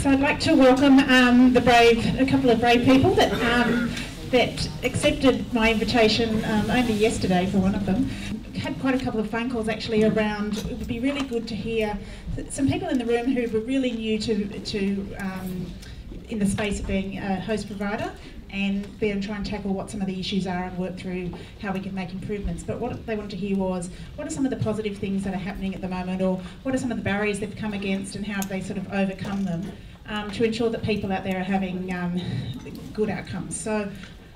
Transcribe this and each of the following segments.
So I'd like to welcome a couple of brave people that accepted my invitation only yesterday for one of them. Had quite a couple of phone calls actually around. It would be really good to hear some people in the room who were really new to in the space of being a host provider, and then try and tackle what some of the issues are and work through how we can make improvements. But what they wanted to hear was, what are some of the positive things that are happening at the moment, or what are some of the barriers they've come against and how have they sort of overcome them to ensure that people out there are having good outcomes. So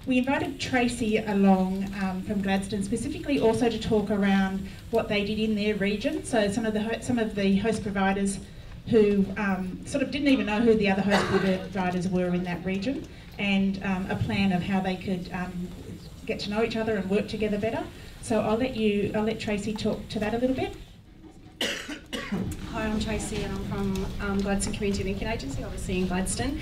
we invited Tracy along from Gladstone, specifically also to talk around what they did in their region. So some of the host providers who sort of didn't even know who the other host providers were in that region, and a plan of how they could get to know each other and work together better. So I'll let Tracy talk to that a little bit. Hi, I'm Tracy and I'm from Gladstone Community Linking Agency, obviously in Gladstone.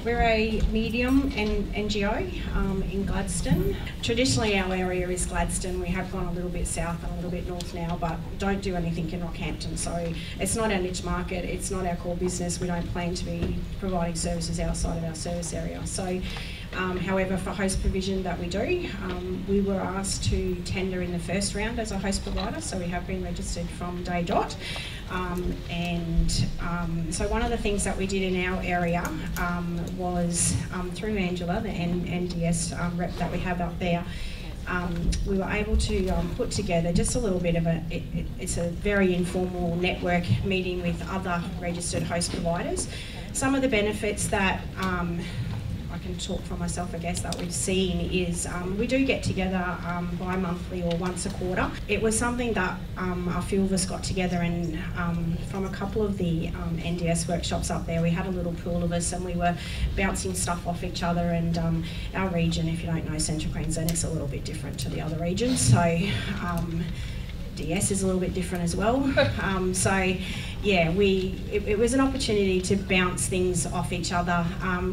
We're a medium and NGO in Gladstone. Traditionally our area is Gladstone. We have gone a little bit south and a little bit north now, but don't do anything in Rockhampton. So it's not our niche market, it's not our core business. We don't plan to be providing services outside of our service area. So however, for host provision that we do, we were asked to tender in the first round as a host provider, so we have been registered from day dot. So one of the things that we did in our area was through Angela, the NDS rep that we have up there, we were able to put together just a little bit of it's a very informal network meeting with other registered host providers. Some of the benefits that I can talk for myself, I guess, that we've seen is we do get together bi-monthly or once a quarter. It was something that a few of us got together, and from a couple of the NDS workshops up there, we had a little pool of us and we were bouncing stuff off each other. And our region, if you don't know Central Queensland, it's a little bit different to the other regions. So DS is a little bit different as well. So yeah, it was an opportunity to bounce things off each other.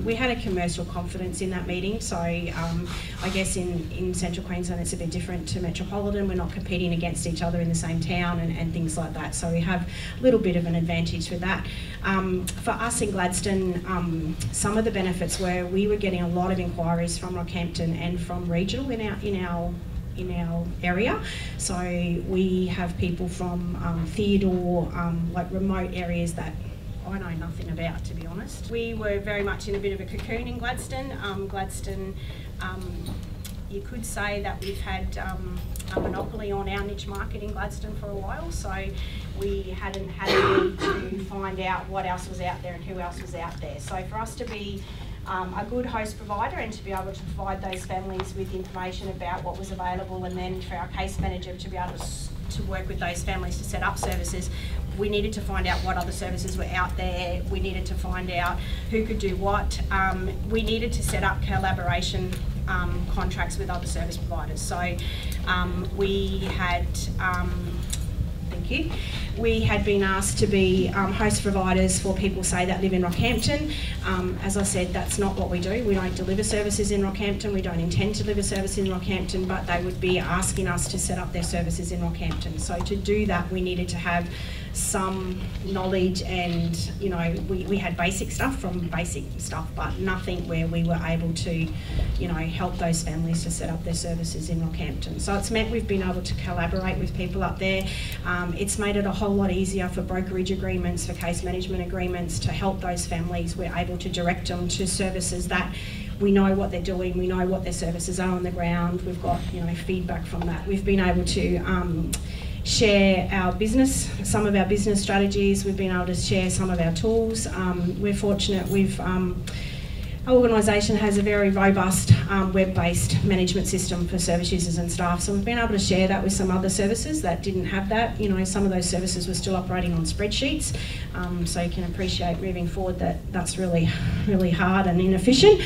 We had a commercial confidence in that meeting, so I guess in Central Queensland it's a bit different to Metropolitan. We're not competing against each other in the same town and things like that, so we have a little bit of an advantage with that. For us in Gladstone, some of the benefits were we were getting a lot of inquiries from Rockhampton and from regional in our area. So we have people from Theodore, like remote areas that I know nothing about, to be honest. We were very much in a bit of a cocoon in Gladstone. You could say that we've had a monopoly on our niche market in Gladstone for a while, so we hadn't had a need to find out what else was out there and who else was out there. So for us to be a good host provider and to be able to provide those families with information about what was available, and then for our case manager to be able to work with those families to set up services, we needed to find out what other services were out there. We needed to find out who could do what. We needed to set up collaboration contracts with other service providers. So we had we had been asked to be host providers for people, say, that live in Rockhampton. As I said, that's not what we do. We don't deliver services in Rockhampton. We don't intend to deliver service in Rockhampton, but they would be asking us to set up their services in Rockhampton. So to do that, we needed to have some knowledge, and you know, we had basic stuff, but nothing where we were able to, you know, help those families to set up their services in Rockhampton. So it's meant we've been able to collaborate with people up there. It's made it a whole lot easier for brokerage agreements, for case management agreements, to help those families. We're able to direct them to services that we know what they're doing, we know what their services are on the ground. We've got, you know, feedback from that. We've been able to share our business, some of our business strategies. We've been able to share some of our tools. We're fortunate our organisation has a very robust web-based management system for service users and staff, so we've been able to share that with some other services that didn't have that. You know, some of those services were still operating on spreadsheets, so you can appreciate moving forward that that's really, really hard and inefficient.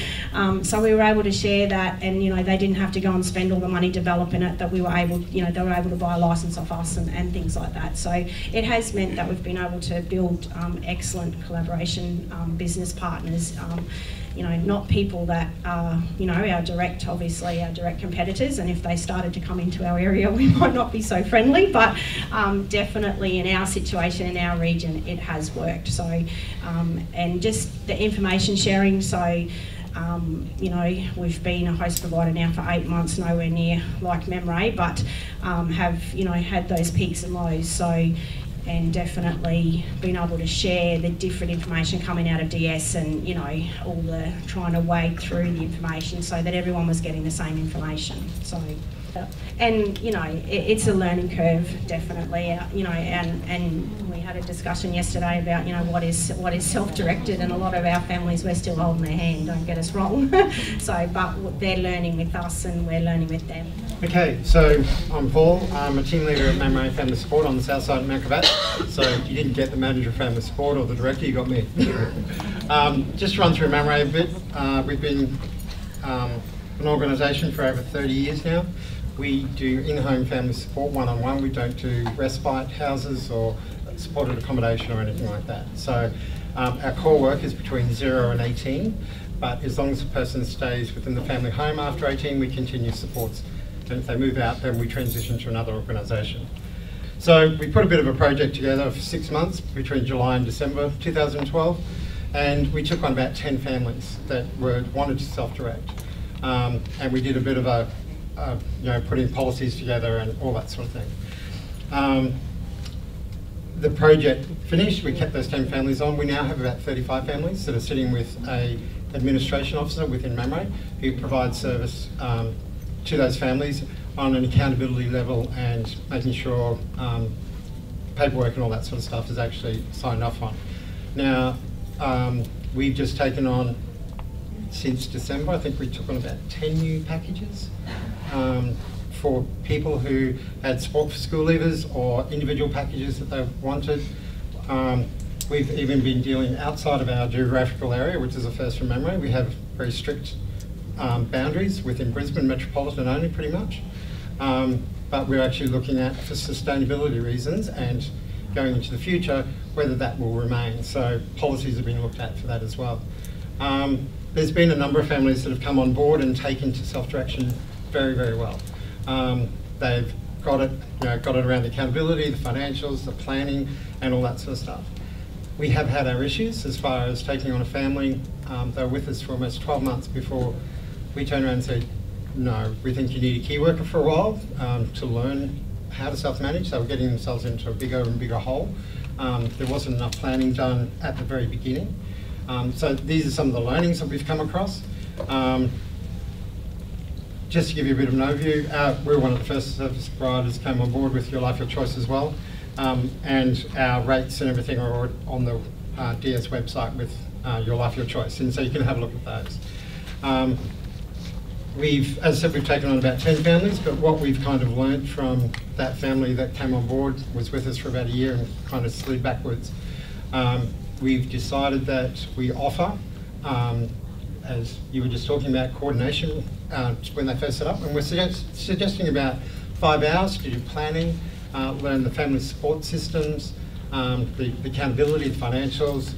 So we were able to share that, and you know, they didn't have to go and spend all the money developing it. That we were able, you know, they were able to buy a licence off us and things like that. So it has meant that we've been able to build excellent collaboration business partners. you know, not people that are, you know, our direct competitors, and if they started to come into our area, we might not be so friendly, but definitely in our situation, in our region, it has worked. So, and just the information sharing, so you know, we've been a host provider now for 8 months, nowhere near like MEMRE, but have, you know, had those peaks and lows. So, and definitely been able to share the different information coming out of DS, and, you know, all the trying to wade through the information so that everyone was getting the same information. So, and, you know, it's a learning curve, definitely, you know, and we had a discussion yesterday about, you know, what is self-directed, and a lot of our families, we're still holding their hand, don't get us wrong. So, but they're learning with us and we're learning with them. Okay, so I'm Paul. I'm a team leader at MEMRE Family Support on the south side of Mount Gravatt. So you didn't get the manager of family support or the director, you got me. Just to run through MEMRE a bit, we've been an organisation for over 30 years now. We do in-home family support one-on-one. We don't do respite houses or supported accommodation or anything like that. So our core work is between 0 and 18, but as long as the person stays within the family home after 18, we continue supports. And if they move out, then we transition to another organisation. So we put a bit of a project together for 6 months between July and December 2012, and we took on about 10 families that wanted to self-direct. And we did a bit of you know, putting policies together and all that sort of thing. The project finished, we kept those 10 families on. We now have about 35 families that are sitting with an administration officer within MEMRE who provides service to those families on an accountability level and making sure paperwork and all that sort of stuff is actually signed off on. Now, we've just taken on, since December, I think we took on about 10 new packages for people who had support for school leavers or individual packages that they wanted. We've even been dealing outside of our geographical area, which is a first from MEMRE. We have very strict boundaries within Brisbane metropolitan only, pretty much. But we're actually looking at, for sustainability reasons and going into the future, whether that will remain. So policies have been looked at for that as well. There's been a number of families that have come on board and taken to self-direction very, very well. They've got it, you know, got it around the accountability, the financials, the planning, and all that sort of stuff. We have had our issues as far as taking on a family. They were with us for almost 12 months before we turned around and said, no, we think you need a key worker for a while to learn how to self-manage. They were getting themselves into a bigger and bigger hole. There wasn't enough planning done at the very beginning. So these are some of the learnings that we've come across. Just to give you a bit of an overview, we're one of the first service providers came on board with Your Life, Your Choice as well. And our rates and everything are on the DS website with Your Life, Your Choice, and so you can have a look at those. As I said, we've taken on about 10 families, but what we've kind of learnt from that family that came on board, was with us for about a year and kind of slid backwards. We've decided that we offer, as you were just talking about, coordination when they first set up, and we're suggesting about 5 hours to do planning, learn the family support systems, the accountability, the financials,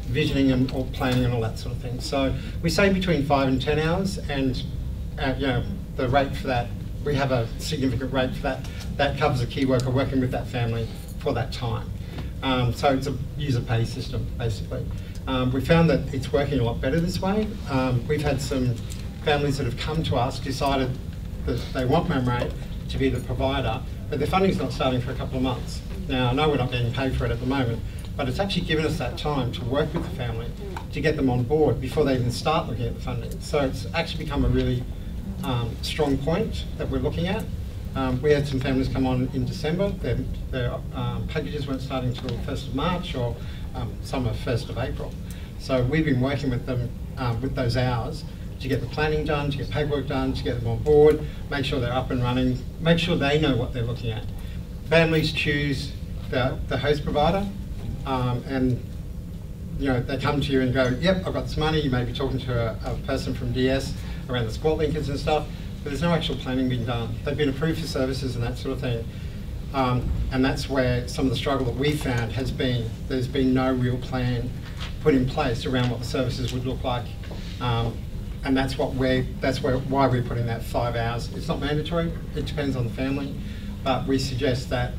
visioning and all planning and all that sort of thing. So we say between 5 and 10 hours, and you know, the rate for that, we have a significant rate for that. That covers a key worker working with that family for that time. So it's a user pay system, basically. We found that it's working a lot better this way. We've had some families that have come to us, decided that they want MEMRE to be the provider, but their funding's not starting for a couple of months. Now, I know we're not getting paid for it at the moment, but it's actually given us that time to work with the family to get them on board before they even start looking at the funding. So it's actually become a really strong point that we're looking at. We had some families come on in December. Their packages weren't starting until 1st of March, or some are 1st of April. So we've been working with them with those hours to get the planning done, to get paperwork done, to get them on board, make sure they're up and running, make sure they know what they're looking at. Families choose the host provider, and you know, they come to you and go, yep, I've got this money. You may be talking to a person from DS around the support linkers and stuff, but there's no actual planning being done. They've been approved for services and that sort of thing. And that's where some of the struggle that we've found has been, there's been no real plan put in place around what the services would look like. And that's why we're putting that 5 hours. It's not mandatory, it depends on the family, but we suggest that,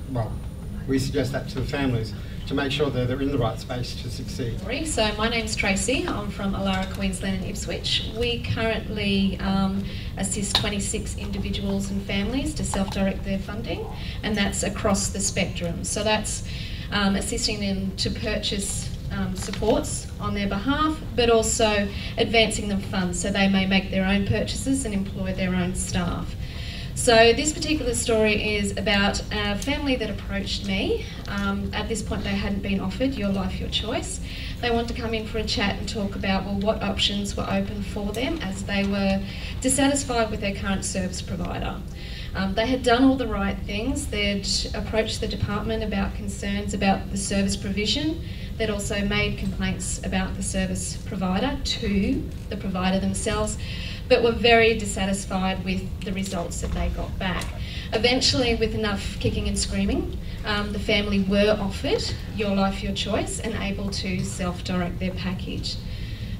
to the families to make sure that they're in the right space to succeed. So my name's Tracy, I'm from Alara, Queensland and Ipswich. We currently assist 26 individuals and families to self-direct their funding, and that's across the spectrum. So that's assisting them to purchase supports on their behalf, but also advancing them funds so they may make their own purchases and employ their own staff. So this particular story is about a family that approached me. At this point they hadn't been offered Your Life, Your Choice. They wanted to come in for a chat and talk about, well, what options were open for them as they were dissatisfied with their current service provider. They had done all the right things. They'd approached the department about concerns about the service provision. They'd also made complaints about the service provider to the provider themselves, but were very dissatisfied with the results that they got back. Eventually, with enough kicking and screaming, the family were offered Your Life, Your Choice and able to self-direct their package.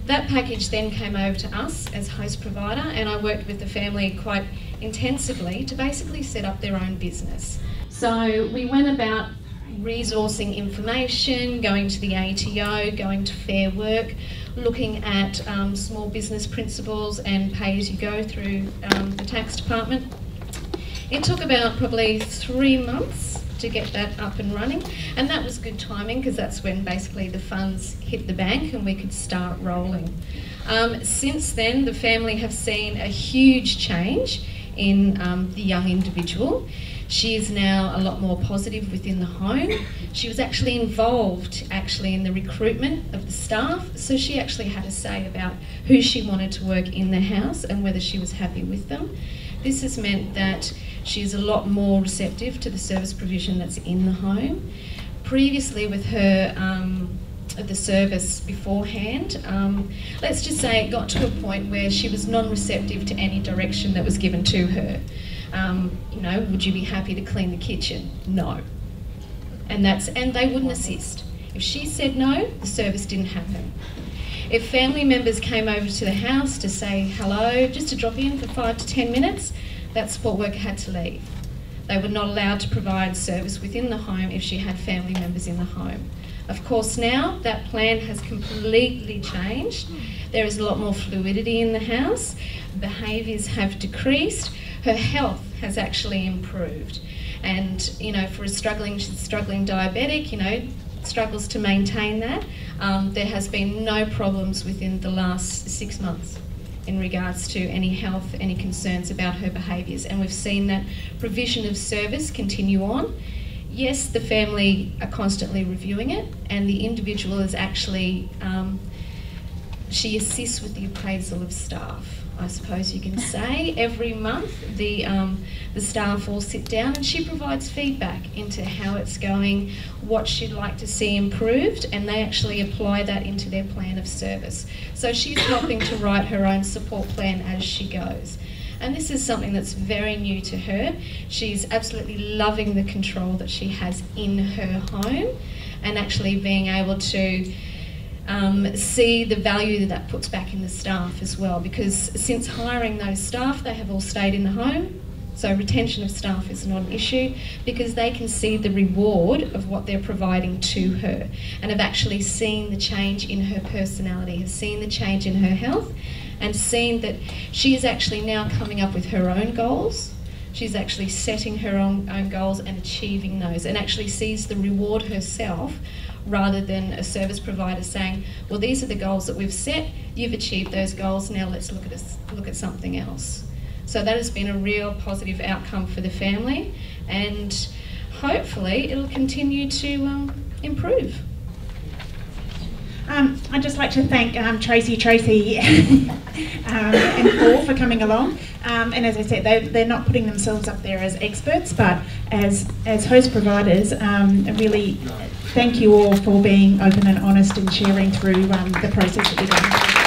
That package then came over to us as host provider, and I worked with the family quite intensively to basically set up their own business. So we went about resourcing information, going to the ATO, going to Fair Work, looking at small business principles and pay-as-you-go through the tax department. It took about probably 3 months to get that up and running, and that was good timing because that's when basically the funds hit the bank and we could start rolling. Since then, the family have seen a huge change in the young individual. She is now a lot more positive within the home. She was actually involved in the recruitment of the staff, so she actually had a say about who she wanted to work in the house and whether she was happy with them. This has meant that she's a lot more receptive to the service provision that's in the home. Previously with her the service beforehand, let's just say it got to a point where she was non-receptive to any direction that was given to her. You know, would you be happy to clean the kitchen? No. And they wouldn't assist. If she said no, the service didn't happen. If family members came over to the house to say hello, just to drop in for 5 to 10 minutes, that support worker had to leave. They were not allowed to provide service within the home if she had family members in the home. Of course now that plan has completely changed. There is a lot more fluidity in the house. Behaviours have decreased. Her health has actually improved. And, you know, for she's a struggling diabetic, you know, struggles to maintain that. There has been no problems within the last 6 months in regards to any health, any concerns about her behaviours. And we've seen that provision of service continue on. Yes, the family are constantly reviewing it, and the individual is actually, she assists with the appraisal of staff, I suppose you can say. Every month the staff all sit down and she provides feedback into how it's going, what she'd like to see improved, and they actually apply that into their plan of service. So she's helping to write her own support plan as she goes. And this is something that's very new to her. She's absolutely loving the control that she has in her home, and actually being able to see the value that puts back in the staff as well, because since hiring those staff, they have all stayed in the home. So retention of staff is not an issue because they can see the reward of what they're providing to her, and have actually seen the change in her personality, have seen the change in her health, and seen that she is actually now coming up with her own goals. She's actually setting her own goals and achieving those, and actually sees the reward herself rather than a service provider saying, well, these are the goals that we've set, you've achieved those goals, now let's look at something else. So that has been a real positive outcome for the family, and hopefully it'll continue to improve. I'd just like to thank Tracy and Paul for coming along. And as I said, they're not putting themselves up there as experts, but as host providers, really thank you all for being open and honest and sharing through the process that you're going through.